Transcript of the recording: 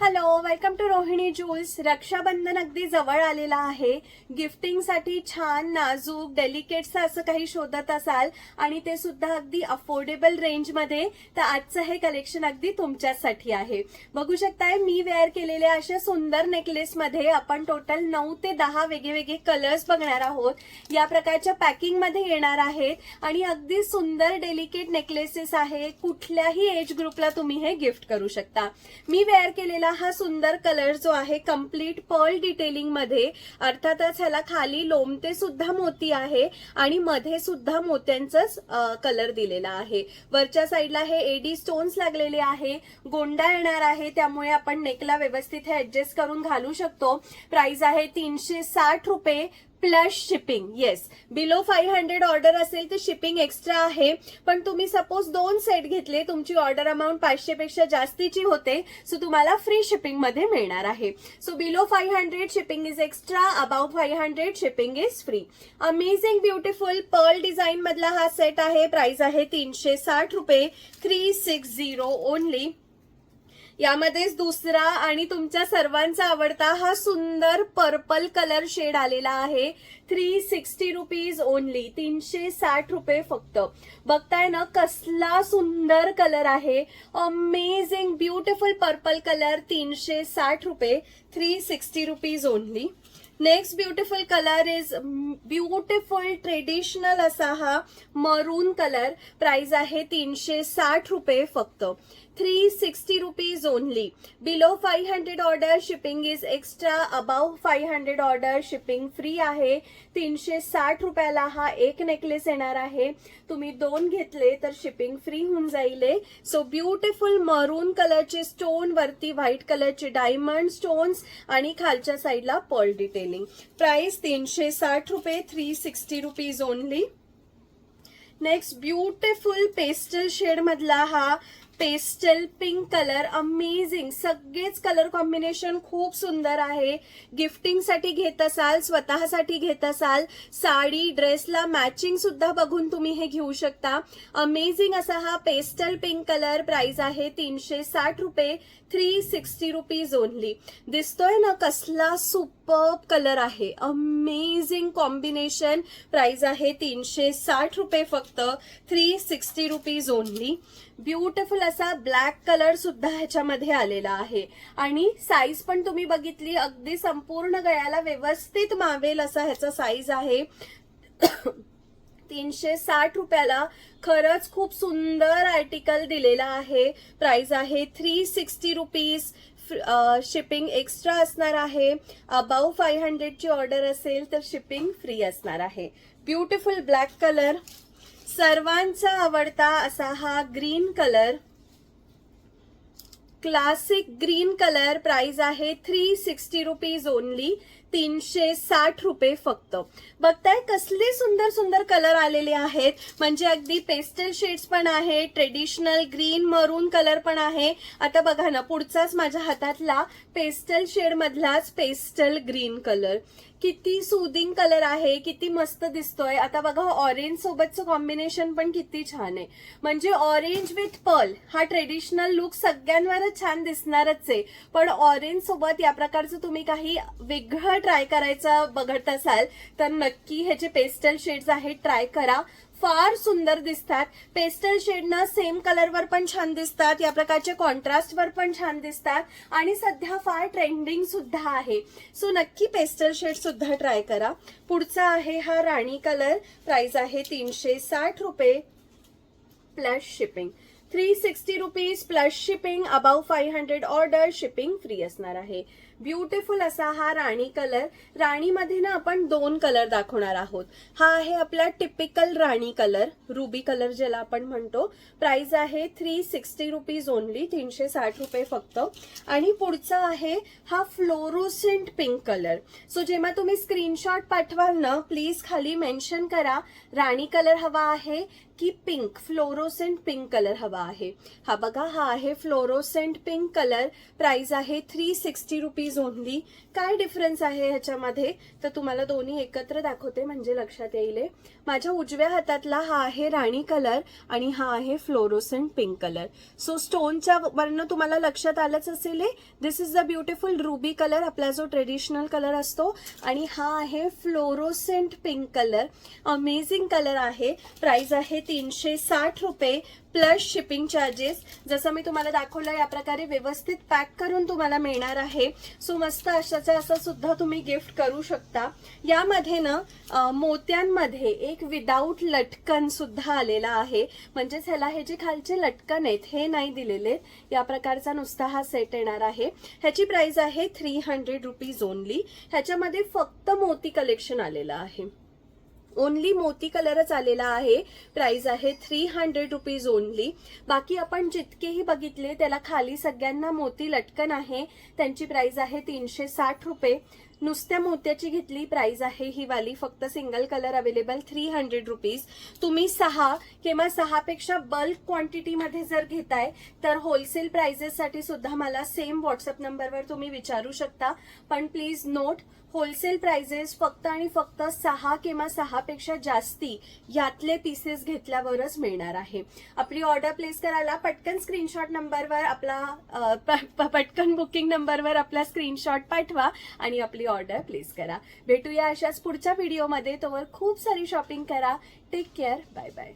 Hello, welcome to Rohini Jewels. Rakshabandhan अगदी जवळ आलेला आहे. गिफ्टिंगसाठी छान नाजूक डेलिकेटचं असं काही शोधत असाल आणि ते सुद्धा अगदी अफोर्डेबल रेंजमध्ये, तर आजचं हे कलेक्शन अगदी तुमच्यासाठी आहे. बघू शकताय मी वेअर केलेल्या अशा सुंदर नेकलेसमध्ये आपण टोटल 9 ते 10 वेगवेगळे कलर्स बघणार आहोत. या प्रकारच्या पॅकिंगमध्ये येणार आहेत आणि अगदी सुंदर डेलिकेट नेकलेसेस आहे. कुठल्याही एज ग्रुपला तुम्ही हे गिफ्ट करू शकता. मी वेअर केलेला हा सुंदर कलर जो आहे कम्प्लीट पर्ल डिटेलिंग मध्ये, अर्थातच ह्याला खाली लोमते सुद्धा मोती आहे आणि मध्ये सुद्धा मोत्यांचाच कलर दिलेला आहे. वरच्या साईडला हे एडी स्टोन्स लागलेले आहे. गोंडा येणार आहे, त्यामुळे आपण नेकला व्यवस्थित हे ऍडजस्ट करून घालू शकतो. प्राइस आहे 360 रुपये plus shipping. Yes, below 500 order असेल तर शिपिंग एक्स्ट्रा आहे, पण तुम्ही सपोज 2 सेट घेतले, तुमची ऑर्डर अमाउंट 500 पेक्षा जास्तीची होते, सो तुम्हाला फ्री शिपिंग मध्ये मिळणार आहे. So below 500 shipping is extra, above 500 shipping is free. Amazing beautiful pearl design मधला हा सेट आहे. प्राइस आहे 360 रुपये, 360 ओनली. यामध्येच दुसरा आणि तुमच्या सर्वांचा आवडता हा सुंदर पर्पल कलर शेड आलेला आहे. 360 रुपीज ओनली, 360 रुपये फक्त. बघताय ना कसला सुंदर कलर आहे. अमेझिंग ब्युटिफुल पर्पल कलर, 360 रुपये, 360 rupees only. Next beautiful colour is beautiful traditional असा हा मरून कलर. प्राइस आहे 360 रुपये फक्त, 360 rupees only. Below 500 order shipping is extra, above 500 order shipping free आहे. 360 रुपयाला हा एक नेकलेस येणार आहे. तुम्ही 2 घेतले तर शिपिंग फ्री होऊन जाईल. सो ब्युटिफुल मरून कलरचे स्टोन, वरती व्हाईट कलरचे डायमंड स्टोन्स आणि खालच्या साईडला पर्ल डिटेलिंग. प्राइस 360 रुपये, 360 rupees only. Next beautiful pastel shade मधला हा पेस्टल पिंक कलर. अमेझिंग, सगळेच कलर कॉम्बिनेशन खूप सुंदर आहे. गिफ्टिंग साठी घेत असाल, स्वतःसाठी घेत असाल, साडी ड्रेसला मॅचिंग सुद्धा बघून तुम्ही हे घेऊ शकता. अमेझिंग असा हा पेस्टल पिंक कलर. प्राइस आहे 360 रुपये, 360 रुपीज ओनली. दिसतोय ना कसला सुपर्ब कलर आहे. Amazing combination. प्राइस आहे 360 रुपये फक्त, 360 रुपीज ओनली. ब्युटिफुल असा ब्लॅक कलर सुद्धा ह्याच्यामध्ये आलेला आहे आणि साईज पण तुम्ही बघितली, अगदी संपूर्ण गळ्याला व्यवस्थित मावेल असा ह्याचा साईज आहे. 360 रुपयाला खरंच खूप सुंदर आर्टिकल दिलेला आहे. प्राइस आहे 360 रुपीज. शिपिंग एक्स्ट्रा असणार आहे. अबाव 500 ची ऑर्डर असेल तर शिपिंग फ्री असणार आहे. Beautiful black colour. सर्वांचा आवडता असा हा green colour, classic green colour. Price आहे 360 रुपीज ओनली, 360 रुपये फक्त. बघताय कसले सुंदर सुंदर कलर आलेले आहेत. म्हणजे अगदी पेस्टल शेड्स पण आहे, ट्रेडिशनल ग्रीन मरून कलर पण आहे. आता बघा ना, पुढचाच माझ्या हातातला पेस्टल शेड मधलाच पेस्टल ग्रीन कलर. किती सुदिंग कलर आहे, किती मस्त दिसतोय. आता बघा ऑरेंज सोबतचं कॉम्बिनेशन पण किती छान आहे. म्हणजे ऑरेंज विथ पर्ल हा ट्रेडिशनल लुक सगळ्यांवरच छान दिसणारच आहे, पण ऑरेंज सोबत या प्रकारचं तुम्ही काही वेगळं ट्राय करायचं बघत असाल तर नक्की ह्याचे पेस्टल शेड्स आहेत, ट्राय करा. फार सुंदर दिसतात. पेस्टल शेडनं सेम कलरवर पण छान दिसतात, या प्रकारच्या कॉन्ट्रास्टवर पण छान दिसतात आणि सध्या फार ट्रेंडिंग सुद्धा आहे. सो नक्की पेस्टल शेड सुद्धा ट्राय करा. पुढचा आहे हा राणी कलर. प्राइस आहे 360 रुपये plus shipping, 360 rupees plus shipping. Above 500 order shipping free असणार आहे. ब्युटिफुल असा हा राणी कलर. राणीमध्ये ना आपण 2 कलर दाखवणार आहोत. हा आहे आपला टिपिकल राणी कलर, रुबी कलर ज्याला आपण म्हणतो. प्राइस आहे 360 रुपीज ओनली, 360 रुपये फक्त. आणि पुढचा आहे हा फ्लोरोसेंट पिंक कलर. सो जेव्हा तुम्ही स्क्रीनशॉट पाठवाल ना, प्लीज खाली मेन्शन करा राणी कलर हवा आहे, की पिंक, फ्लोरोसेंट पिंक कलर हवा आहे. हा बघा, हा आहे फ्लोरोसेंट पिंक कलर. प्राइस आहे 360 रुपीज ओनली. काय डिफरन्स आहे ह्याच्यामध्ये तर तुम्हाला दोन्ही एकत्र दाखवते म्हणजे लक्षात येईल. माझ्या उजव्या हातातला हा आहे राणी कलर आणि हा आहे फ्लोरोसेंट पिंक कलर. सो स्टोनच्या वरनं तुम्हाला लक्षात आलंच असेल. This is the beautiful ruby colour, आपला जो ट्रेडिशनल कलर असतो, आणि हा आहे fluorescent pink colour. Amazing colour आहे. प्राइस आहे 360 रुपये प्लस शिपिंग चार्जेस. जसं मी तुम्हाला दाखवलं या प्रकारे व्यवस्थित पॅक करून तुम्हाला मिळणार आहे. सो मस्त अशाचा असं सुद्धा तुम्ही गिफ्ट करू शकता. यामध्ये ना मोत्यांमध्ये एक विदाऊट लटकन सुद्धा आलेला आहे. म्हणजेच ह्याला हे जे खालचे लटकन आहेत हे नाही दिलेले. या प्रकारचा नुसता हा सेट येणार आहे. ह्याची प्राइस आहे 300 रुपीज ओनली. ह्याच्यामध्ये फक्त मोती कलेक्शन आलेलं आहे. ओनली मोती कलरच आलेला आहे. प्राइस आहे 300 रुपीज ओनली. बाकी आपण जितकेही बघितले त्याला खाली सगळ्यांना मोती लटकन आहे. त्यांची प्राइस आहे 360 रुपये. नुसत्या मोत्याची घेतली प्राइस आहे ही वाली, फक्त सिंगल कलर अवेलेबल 300 रुपीज. तुम्ही 6 किंवा 6 पेक्षा बल्क क्वांटिटीमध्ये जर घेताय तर होलसेल प्राइजेससाठी सुद्धा मला सेम व्हॉट्सअप नंबरवर तुम्ही विचारू शकता. पण प्लीज नोट, होलसेल प्राइजेस फक्त आणि फक्त 6 किंवा 6 पेक्षा जास्ती यातले पीसेस घेतल्यावरच मिळणार आहे. आपली ऑर्डर प्लेस करायला पटकन स्क्रीनशॉट नंबरवर आपला पटकन बुकिंग नंबरवर आपला स्क्रीनशॉट पाठवा आणि आपली ऑर्डर प्लेस करा. भेटूया अशाच पुढच्या व्हिडिओमध्ये. तोवर खूप सारी शॉपिंग करा. Take care. Bye bye.